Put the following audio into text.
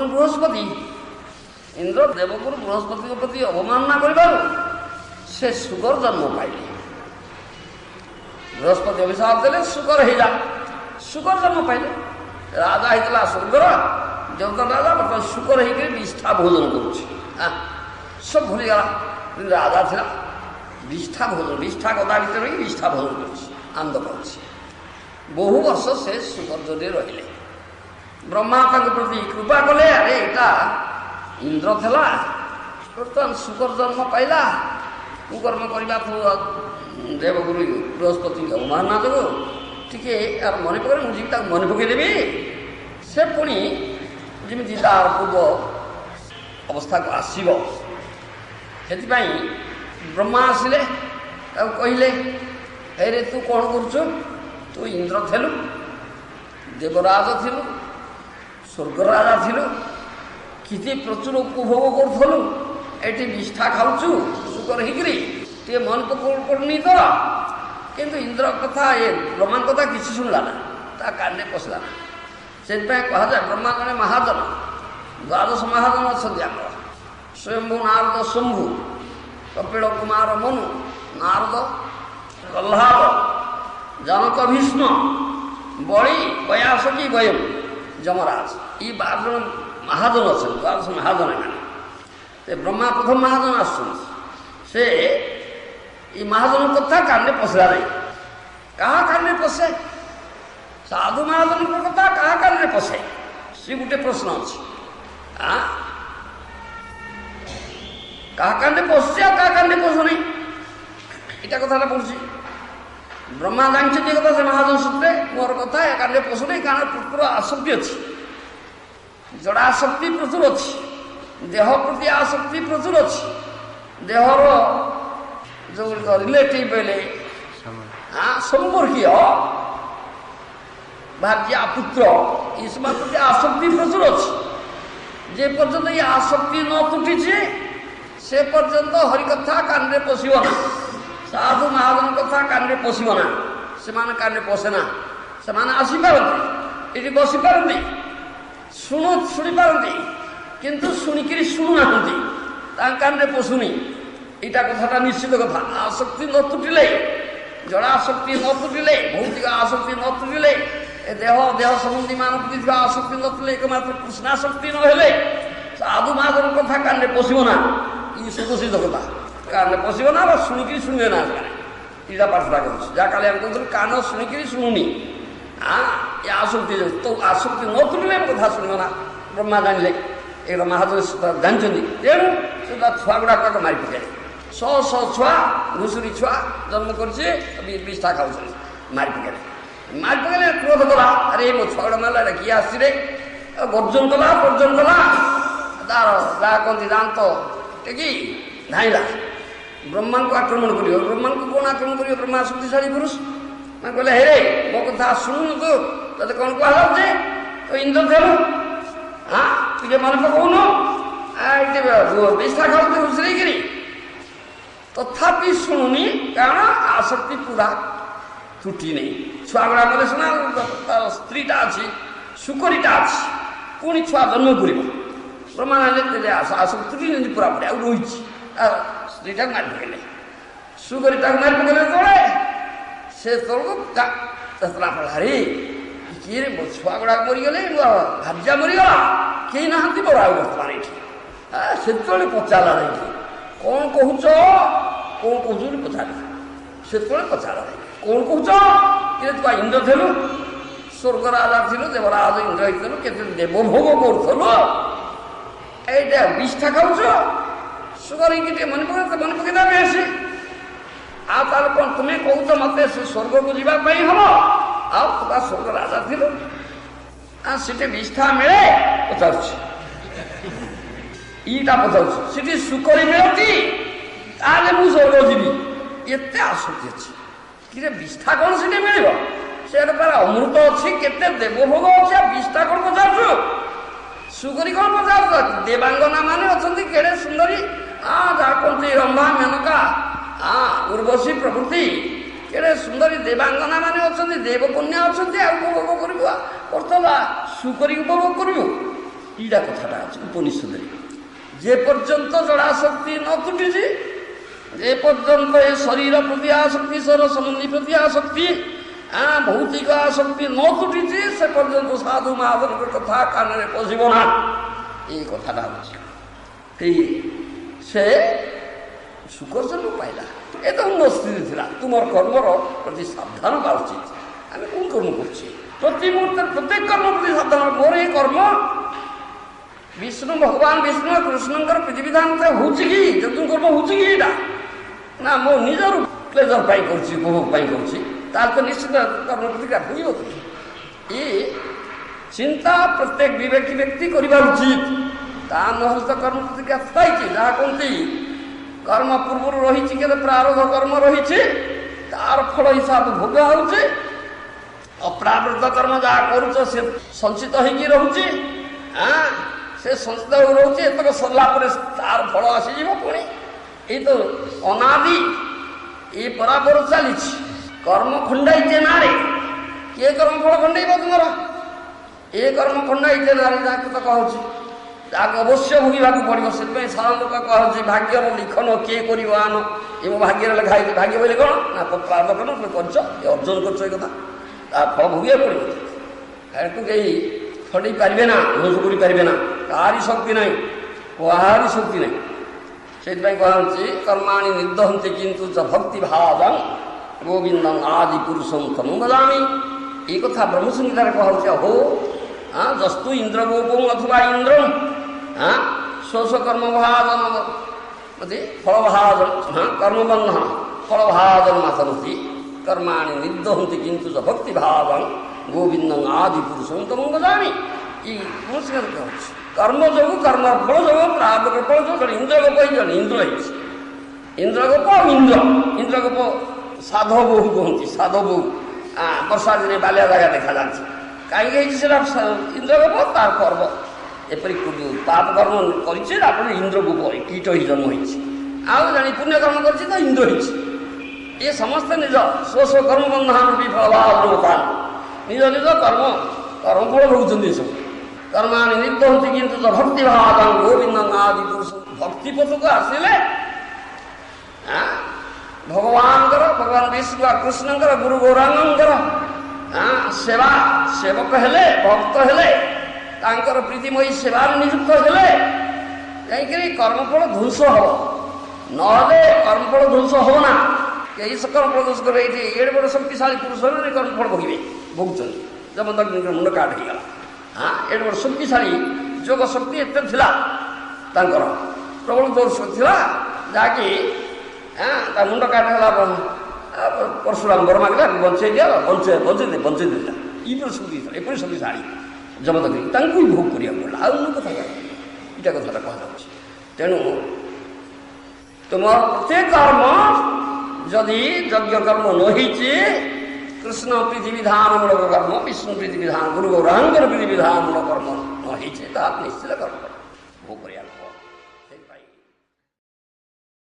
ହେଉଛନ୍ତି ବୃହସ୍ପତି। ଇନ୍ଦ୍ର ଦେବଗୁରୁ ବୃହସ୍ପତିଙ୍କ ପ୍ରତି ଅବମାନନା କରିବାରୁ ସେ ଶୁକର ଜନ୍ମ ପାଇଲେ। ବୃହସ୍ପତି ଅଭିଶାପ ଦେଲେ ଶୁକର ହେଇଲା, ଶୁକର ଜନ୍ମ ପାଇଲେ। ରାଜା ହେଇଥିଲା ସ୍ୱର୍ଗର ଦେବତା ରାଜା, ବର୍ତ୍ତମାନ ଶୁକର ହେଇକରି ବିଷ୍ଠା ଭୋଜନ କରୁଛି। ସବୁ ଭୁଲିଗଲା, କିନ୍ତୁ ରାଜା ଥିଲା। ବିଷ୍ଠା ଭୋଜନ, ବିଷ୍ଠା ଗଦା ଭିତରେ ରହି ବିଷ୍ଠା ଭୋଜନ କରୁଛି, ଆନନ୍ଦ ପାଉଛି। ବହୁ ବର୍ଷ ସେ ଶୁକର ଯୋନିରେ ରହିଲେ। ବ୍ରହ୍ମା ତାଙ୍କ ପ୍ରତି କୃପା କଲେ, ଆରେ ଏଇଟା ଇନ୍ଦ୍ର ଥିଲା, ବର୍ତ୍ତମାନ ଶୁକର ଜନ୍ମ ପାଇଲା, କୁକର୍ମ କରିବା ତୁ ଦେବଗୁରୁ ବୃହସ୍ପତିଙ୍କ ଅବମାନନା ଯୋଗୁଁ ଟିକେ ଆର ମନେ ପକେଇଲେ, ମୁଁ ଯିବି ତାକୁ ମନେ ପକେଇଦେବି। ସେ ପୁଣି ଯେମିତି ତାର ପୂର୍ବ ଅବସ୍ଥାକୁ ଆସିବ, ସେଥିପାଇଁ ବ୍ରହ୍ମା ଆସିଲେ, ତାକୁ କହିଲେ, ହେଇରେ ତୁ କ'ଣ କରୁଛୁ? ତୁ ଇନ୍ଦ୍ର ଥିଲୁ, ଦେବରାଜ ଥିଲୁ, ସ୍ୱର୍ଗ ରାଜା ଥିଲୁ, କିଛି ପ୍ରଚୁର ଉପଭୋଗ କରୁଥିଲୁ, ଏଠି ବିଷ୍ଠା ଖାଉଛୁ ଶୁକର ହେଇକିରି, ଟିକେ ମନ ପଡୁନି ତୋର? କିନ୍ତୁ ଇନ୍ଦ୍ର କଥା, ଏ ବ୍ରହ୍ମାଙ୍କ କଥା କିଛି ଶୁଣିଲା ନା, ତା କାନରେ ପଶିଲା ନା। ସେଥିପାଇଁ କୁହାଯାଏ ବ୍ରହ୍ମା ଜଣେ ମହାଜନ। ଦ୍ୱାଦଶ ମହାଜନ ଅଛନ୍ତି ଆମର, ସ୍ୱୟମ୍ଭୁ, ନାରଦ, ଶମ୍ଭୁ, କପିଳ କୁମାର ମନୁ, ନାରଦ, ପ୍ରହ୍ଲାଦ, ଜନକ, ଭୀଷ୍ମ, ବଳି, ବୟାସକୀ, ବୟମ, ଯମରାଜ। ଏଇ 12 ଜଣ ମହାଜନ ଅଛନ୍ତି, ଦ୍ୱାଦଶ ମହାଜନ ଏମାନେ। ସେ ବ୍ରହ୍ମା ପ୍ରଥମ ମହାଜନ ଆସୁଛନ୍ତି। ସେ ଏଇ ମହାଜନ କଥା କାନରେ ପଶିଲା ନାହିଁ। କାହା କାନରେ ପଶେ? ସାଧୁ ମହାଜନଙ୍କ କଥା କାହା କାନରେ ପଶେ? ସେ ଗୋଟେ ପ୍ରଶ୍ନ ଅଛି। କାହା କାନରେ ପଶୁଛି ଆଉ କାହା କାନରେ ପଶୁନି, ଏଇଟା କଥାଟା ପଡୁଛି। ବ୍ରହ୍ମା ଜାଣିଛନ୍ତି ଏ କଥା, ସେ ମହାଜନ ସୂତ୍ରେ, ମୋର କଥା ଏ କାନରେ ପଶୁନି, କାରଣ ପ୍ରଚୁର ଆସକ୍ତି ଅଛି, ଜଡ଼ା ଆସକ୍ତି ପ୍ରଚୁର ଅଛି, ଦେହ ପ୍ରତି ଆସକ୍ତି ପ୍ରଚୁର ଅଛି। ଦେହର ଯେଉଁଗୁଡ଼ିକ ରିଲେଟିଭ୍ ବୋଇଲେ ସମ୍ପର୍କୀୟ, ଭାର୍ଯ୍ୟା, ପୁତ୍ର, ଏସବୁ ପ୍ରତି ଆସକ୍ତି ପ୍ରଚୁର ଅଛି। ଯେ ପର୍ଯ୍ୟନ୍ତ ଏ ଆସକ୍ତି ନ ତୁଟିଛି ସେ ପର୍ଯ୍ୟନ୍ତ ହରିକଥା କାନରେ ପଶିବ ନା, ସାଧୁ ମହାଜନ କଥା କାନରେ ପଶିବ ନା। ସେମାନେ କାନରେ ପଶେ ନା। ସେମାନେ ଆସିପାରନ୍ତି, ଏଠି ବସିପାରନ୍ତି, ଶୁଣିପାରନ୍ତି, କିନ୍ତୁ ଶୁଣିକିରି ଶୁଣୁନାହାନ୍ତି, ତାଙ୍କ କାନରେ ପଶୁନି। ଏଇଟା କଥାଟା ନିଶ୍ଚିତ କଥା। ଆସକ୍ତି ନ ତୁଟିଲେ, ଜଡ଼ା ଆସକ୍ତି ନ ତୁଟିଲେ, ଭୌତିକ ଆସକ୍ତି ନ ତୁଟିଲେ, ଏ ଦେହ ସମ୍ବନ୍ଧୀ ମାନଙ୍କ ପ୍ରତି ଥିବା ଆସକ୍ତି ନ ତୁଟିଲେ, ଏକମାତ୍ର କୃଷ୍ଣାସକ୍ତି ନ ହେଲେ ସାଧୁ ମହାଜନ କଥା କାନରେ ପଶିବ ନା। ଇ ସୁଦୂଷିତ କଥା, କାନରେ ପଶିବ ନା ବା ଶୁଣିକିରି ଶୁଣିବେ ନା। ସେମାନେ ଏଇଟା ପାଠଟା କରୁଛି, ଯାହା କାଲି ଆମେ କହୁଥିଲୁ କାନ ଶୁଣିକିରି ଶୁଣୁନି। ଏ ଆସକ୍ତି ତ ଆସକ୍ତି ନ ତୁଟିଲେ କଥା ଶୁଣିବ ନା। ବ୍ରହ୍ମା ଜାଣିଲେ, ଏଗୁଡ଼ା ମହାଜନ ଜାଣିଛନ୍ତି, ତେଣୁ ସେ ତା ଛୁଆ ଗୁଡ଼ାକ ମାରି ପକାଇଲେ। 100 ଛୁଆ, ଘୁଷୁରୀ ଛୁଆ ଜନ୍ମ କରିছে, ବିଷ୍ଠା ଖାଉଛନ୍ତି, ମାରି ପକାଇଲେ। କ୍ରୋଧ କଲା, ଆରେ ମୋ ଛୁଆ ଗୁଡ଼ା ମାରିଲା, ଏଇଟା କିଏ ଆସିଛି ରେ? ଗର୍ଜନ କଲା, ତାର ଯାହା କହନ୍ତି ଦାନ୍ତ ଟେକି ଧାଇଁଲା ବ୍ରହ୍ମାଙ୍କୁ ଆକ୍ରମଣ କରିବ। ବ୍ରହ୍ମାଙ୍କୁ କ'ଣ ଆକ୍ରମଣ କରିବ? ବ୍ରହ୍ମା ଶକ୍ତିଶାଳୀ ପୁରୁଷ। ମାନେ କହିଲେ, ହେ ମୋ କଥା ଶୁଣୁନୁ, ତୁ ତତେ କ'ଣ କୁହାଯାଉଛି? ତୁ ଇନ୍ଦ୍ର ଥିଲୁ, ଟିକେ ମନେ ପକଉନୁ, ଏଠି ବିଷ୍ଠା ଖାଉଛୁ ଘୁଷୁରେଇକିରି। ତଥାପି ଶୁଣୁନି, କାରଣ ଆସକ୍ତି ପୁରା ତୁଟି ନେଇ। ଛୁଆ ଗୁଡ଼ା ମତେ ଶୁଣା, ତାର ସ୍ତ୍ରୀଟା ଅଛି, ଶୁକରୀଟା ଅଛି, ପୁଣି ଛୁଆ ଜନ୍ମ କରିବ। ବ୍ରହ୍ମା ଜାଣିଲେ ଆସକ୍ତି ତୁଟି ନେଇଛି ପୁରାପୁରି, ଆଉ ରହିଛି। ସ୍ତ୍ରୀଟାକୁ ମାରି ପକେଇଲେ, ଶୁକରୀଟାକୁ ମାରି ପକେଇଲେ ତଳେ। ସେ ତଳକୁ ହରି କିଏ ମୋ ଛୁଆ ଗୁଡ଼ାକ ମରିଗଲେ, ଭାର୍ଯ୍ୟା ମରିଗଲା, କେହି ନାହାନ୍ତି ମୋର ଆଉ ବର୍ତ୍ତମାନ ଏଠି। ସେତେବେଳେ ପଚାରିଲା ନାହିଁ, କ'ଣ କହୁଛ, କ'ଣ କହୁଛୁ ବୋଲି ପଚାରିଲା। ସେତେବେଳେ ପଚାରିଲା ନାହିଁ, କ'ଣ କହୁଛ? କିରେ ତୁ ଇନ୍ଦ୍ର ଥିଲୁ, ସ୍ୱର୍ଗ ରାଜା ଥିଲୁ, ଦେବରାଜ ଇନ୍ଦ୍ର ହେଇଥିଲୁ, କେତେ ଦେବଭୋଗ କରୁଥିଲୁ, ଏଇଟା ବିଷ୍ଠା ଖାଉଛ? ସୁଗର ହେଇକି ଟିକେ ମନେ ପକେଇଦେବେ ଆସି। ଆଉ ତାହେଲେ କ'ଣ ତୁମେ କହୁଛ ମତେ ସେ ସ୍ୱର୍ଗକୁ ଯିବା ପାଇଁ ହବ? ଆଉ ତୁ ବା ସ୍ୱର୍ଗ ରାଜା ଥିଲୁ, ସେଠି ବିଷ୍ଠା ମିଳେ? ପଚାରୁଛି, ଇଟା ପଚାରୁଛି, ସେଠି ଶୁକରୀ ମିଳନ୍ତି? ତାହେଲେ ମୁଁ ସ୍ୱର୍ଗ ଯିବି। ଏତେ ଆସକ୍ତି ଅଛି, କିରେ ବିଷ୍ଠା କ'ଣ ସେଠି ମିଳିବ? ସେଟା ତାର ଅମୃତ ଅଛି, କେତେ ଦେବଭୋଗ ଅଛି, ଆଉ ବିଷ୍ଠା କ'ଣ ପଚାରୁଛୁ? ଶୁକରୀ କ'ଣ ପଚାରୁଛ? ଦେବାଙ୍ଗନା ମାନେ ଅଛନ୍ତି କେଡ଼େ ସୁନ୍ଦରୀ, ଯାହା କହନ୍ତି ରମ୍ଭା, ମେନକା, ଉର୍ବଶୀ ପ୍ରଭୃତି, କେଡ଼େ ସୁନ୍ଦରୀ ଦେବାଙ୍ଗନା ମାନେ ଅଛନ୍ତି, ଦେବକନ୍ୟା ଅଛନ୍ତି, ଆଉ ଉପଭୋଗ କରିବୁ? ବର୍ତ୍ତମାନ ଶୁକରୀ ଉପଭୋଗ କରିବୁ? ଏଇଟା କଥାଟା ଅଛି ଉପନିଷଦରେ। ଯେ ପର୍ଯ୍ୟନ୍ତ ଜଡ଼ାଶକ୍ତି ନ ତୁଟିଛି, ଯେ ପର୍ଯ୍ୟନ୍ତ ଏ ଶରୀର ପ୍ରତି ଆସକ୍ତି, ଶରୀର ସମ୍ବନ୍ଧୀ ପ୍ରତି ଆସକ୍ତି, ଭୌତିକ ଆସକ୍ତି ନ ତୁଟିଛି, ସେ ପର୍ଯ୍ୟନ୍ତ ସାଧୁ ମହାଜନଙ୍କ କଥା କାନରେ ପଶିବ ନା। ଏଇ କଥାଟା ହେଉଛି। ଏଇ ସେ ସୁଖଜନ ପାଇଲା, ଏ ତ ଉନ୍ନତ ସ୍ଥିତି ଥିଲା। ତୁମର କର୍ମର ପ୍ରତି ସାବଧାନ ହେବା ଉଚିତ। ଆମେ କୋଉ କର୍ମ କରୁଛେ? ପ୍ରତି ମୁହୂର୍ତ୍ତରେ ପ୍ରତ୍ୟେକ କର୍ମ ପ୍ରତି ସାବଧାନ। ମୋର ଏ କର୍ମ ବିଷ୍ଣୁ ଭଗବାନ ବିଷ୍ଣୁ କୃଷ୍ଣଙ୍କର ବିଧିବିଧାନ ହଉଛି କି? ଯଦୁ କର୍ମ ହଉଛି କି? ଏଇଟା ନା ମୋ ନିଜର ପ୍ଲେଜର ପାଇଁ କରୁଛି, ଉପଭୋଗ ପାଇଁ କରୁଛି, ତାହେଲେ ତ ନିଶ୍ଚିତ କର୍ମ ପ୍ରତିକ୍ରିୟା ଭୋଗିବ। ଏ ଚିନ୍ତା ପ୍ରତ୍ୟେକ ବିବେକୀ ବ୍ୟକ୍ତି କରିବା ଉଚିତ। ତା ନହେଲେ ତ କର୍ମ ପ୍ରତିକ୍ରିୟା ଥାଇଛି। ଯାହା କୁହନ୍ତି କର୍ମ ପୂର୍ବରୁ ରହିଛି, କେତେ ପ୍ରାରବ୍ଧ କର୍ମ ରହିଛି, ତାର ଫଳ ହିସାବ ଭୋଗ ହେଉଛି। ଅପ୍ରାରବ୍ଧ କର୍ମ ଯାହା କରୁଛ ସେ ସଞ୍ଚିତ ହେଇକି ରହୁଛି। ସେ ସଞ୍ଚିତ ହୋଇ ରହୁଛି। ଏତକ ସରିଲା ପରେ ତାର ଫଳ ଆସିଯିବ। ପୁଣି ଏଇ ତ ଅନାଦି ଏ ବରାବର ଚାଲିଛି। କର୍ମ ଖଣ୍ଡାଇଛେ ନାରେ, କିଏ କର୍ମ ଫଳ ଖଣ୍ଡେଇବ ତୁମର? ଏ କର୍ମ ଖଣ୍ଡାଇଛେ ନାରେ ଯାହାକୁ ତ କହୁଛି, ଯାହାକୁ ଅବଶ୍ୟ ଭୋଗିବାକୁ ପଡ଼ିବ। ସେଥିପାଇଁ ସାଧାରଣ ଲୋକ କହୁଛି ଭାଗ୍ୟର ଲିଖନ କିଏ କରିବ ଆନ। ଏ ମୋ ଭାଗ୍ୟରେ ଲେଖା ହେଇଛି। ଭାଗ୍ୟ ବୋଇଲେ କ'ଣ? ନା ପ୍ରାରବ୍ଧ କର୍ମ ତୁମେ କରିଛ, ଏ ଅର୍ଜନ କରିଛ। ଏ କଥା ତା ଫଳ ଭୋଗିବାକୁ ପଡ଼ିବ। ଏହାକୁ କେହି ଛଡ଼େଇ ପାରିବେ ନା, ଧ୍ୱଂସ କରିପାରିବେ ନା। କାହାରି ଶକ୍ତି ନାହିଁ, କାହାରି ଶକ୍ତି ନାହିଁ। ସେଇଥିପାଇଁ କୁହାଯାଉଛି କର୍ମାଣି ନିର୍ଦ୍ଦହନ୍ତି କିନ୍ତୁ ଚ ଭକ୍ତି ଭାବଂ ଗୋବିନ୍ଦଂ ଆଦି ପୁରୁଷଂ ତମୁ ଭଜାମି। ଏଇ କଥା ବ୍ରହ୍ମସଂହିତାରେ କୁହାଯାଉଛି। ଅହୋ ଜସ୍ତୁ ଇନ୍ଦ୍ର ଗୋପଂ ଅଥବା ଇନ୍ଦ୍ରଂ ସ୍ୱ କର୍ମ ଭାଜନ ଫଳ ଭାଜନ କର୍ମବନ୍ଧନ ଫଳ ଭାଜନ ମାତନତି କର୍ମାଣି ନିର୍ଦ୍ଦହନ୍ତି କିନ୍ତୁ ଚ ଭକ୍ତି ଭାବଂ ଗୋବିନ୍ଦଂ ଆଦି ପୁରୁଷଂ ତମୁ ଭଜାମି। এই ব্রহ্মসংহিতা କୁହାଯାଉଛି। କର୍ମ ଯୋଗୁଁ କର୍ମ ଫଳ ଯୋଗୁଁ ପ୍ରାରବ୍ଧ ଫଳ ଯୋଗୁଁ ଜଣେ ଇନ୍ଦ୍ରଗୋପ ହେଇଛନ୍ତି, ଇନ୍ଦ୍ର ହେଇଛି। ଇନ୍ଦ୍ରଗୋପ ଇନ୍ଦ୍ରଗୋପ ସାଧ ବୋହୂ କୁହନ୍ତି। ସାଧ ବୋହୂ ବର୍ଷା ଦିନେ ବାଲିଆ ଜାଗା ଦେଖାଯାଉଛି। କାହିଁକି ହେଇଛି ସେଟା? ଇନ୍ଦ୍ରଗୋପ ତାର କର୍ମ ଏପରି ପାପ କର୍ମ କରିଛି, ତାପରେ ଇନ୍ଦ୍ରଗୋପ କୀଟ ହେଇ ଜନ୍ମ ହେଇଛି। ଆଉ ଜଣେ ପୁଣ୍ୟ କର୍ମ କରିଛି ତ ଇନ୍ଦ୍ର ହେଇଛି। ଏ ସମସ୍ତେ ନିଜ ସ୍ୱ କର୍ମ ବନ୍ଧନ ବିଫଳ ନିଜ ନିଜ କର୍ମଫଳ ଭୋଗୁଛନ୍ତି। ଏସବୁ କର୍ମାଣି ନିର୍ଦ୍ଦହନ୍ତି କିନ୍ତୁ ଭକ୍ତି ଭାବଂ ଗୋବିନ୍ଦଂ ଆଦି ପୁରୁଷ। ଭକ୍ତି ପଥକୁ ଆସିଲେ ଭଗବାନଙ୍କର, ଭଗବାନ ବିଷ୍ଣୁ କୃଷ୍ଣଙ୍କର, ଗୁରୁ ଗୌରାଙ୍ଗଙ୍କର ସେବା ସେବକ ହେଲେ, ଭକ୍ତ ହେଲେ, ତାଙ୍କର ପ୍ରୀତିମୟୀ ସେବାରେ ନିଯୁକ୍ତ ହେଲେ ଯାଇକରି କର୍ମଫଳ ଧ୍ୱଂସ ହବ। ନହେଲେ କର୍ମଫଳ ଧ୍ୱଂସ ହବ ନା। କେହି କର୍ମଫଳ ଧ୍ୱଂସ କରିବେ? ଏଇଠି ଏଡ଼େ ବଡ଼ ଶକ୍ତିଶାଳୀ ପୁରୁଷ ହେଲେ କର୍ମଫଳ ଭୋଗୁଛନ୍ତି। ଯମଦଗ୍ନିଙ୍କର ମୁଣ୍ଡ କାଟ ହେଇଗଲା। ଏଡ଼େ ବଡ଼ ଶକ୍ତିଶାଳୀ ଯୋଗ ଶକ୍ତି ଏତେ ଥିଲା ତାଙ୍କର, ପ୍ରବଳ ଜୋର ଶକ୍ତି ଥିଲା, ଯାହାକି ତା ମୁଣ୍ଡ କାଟ ହେଲା। ପରଶୁରାମ ବର ମାଗିଲା, ବଞ୍ଚେଇ ଦିଅ, ବଞ୍ଚେଇ ଦେଲା। ଏପରି ଶକ୍ତି ଥିଲା, ଏପରି ଶକ୍ତିଶାଳୀ ଯମଦଗ୍ନି, ତାଙ୍କୁ ବି ଭୋଗ କରିବାକୁ ପଡ଼ିଲା। ଆଉ ଅନ୍ୟ କଥା ଏଇଟା କଥାଟା କୁହାଯାଉଛି। ତେଣୁ ତୁମର ପ୍ରତ୍ୟେକ କର୍ମ ଯଦି ଯଜ୍ଞ କର୍ମ ନ ହେଇଛି, କୃଷ୍ଣ ପ୍ରୀତିବିଧାନମୂଳକ କର୍ମ, ବିଷ୍ଣୁ ପ୍ରୀତିବିଧାନ, ଗୁରୁ ଗୌରାଙ୍ଗର ପ୍ରୀତିବିଧାନମୂଳକ କର୍ମ ନ ହେଇଛି, ତାହା ନିଶ୍ଚିତ କର୍ମ।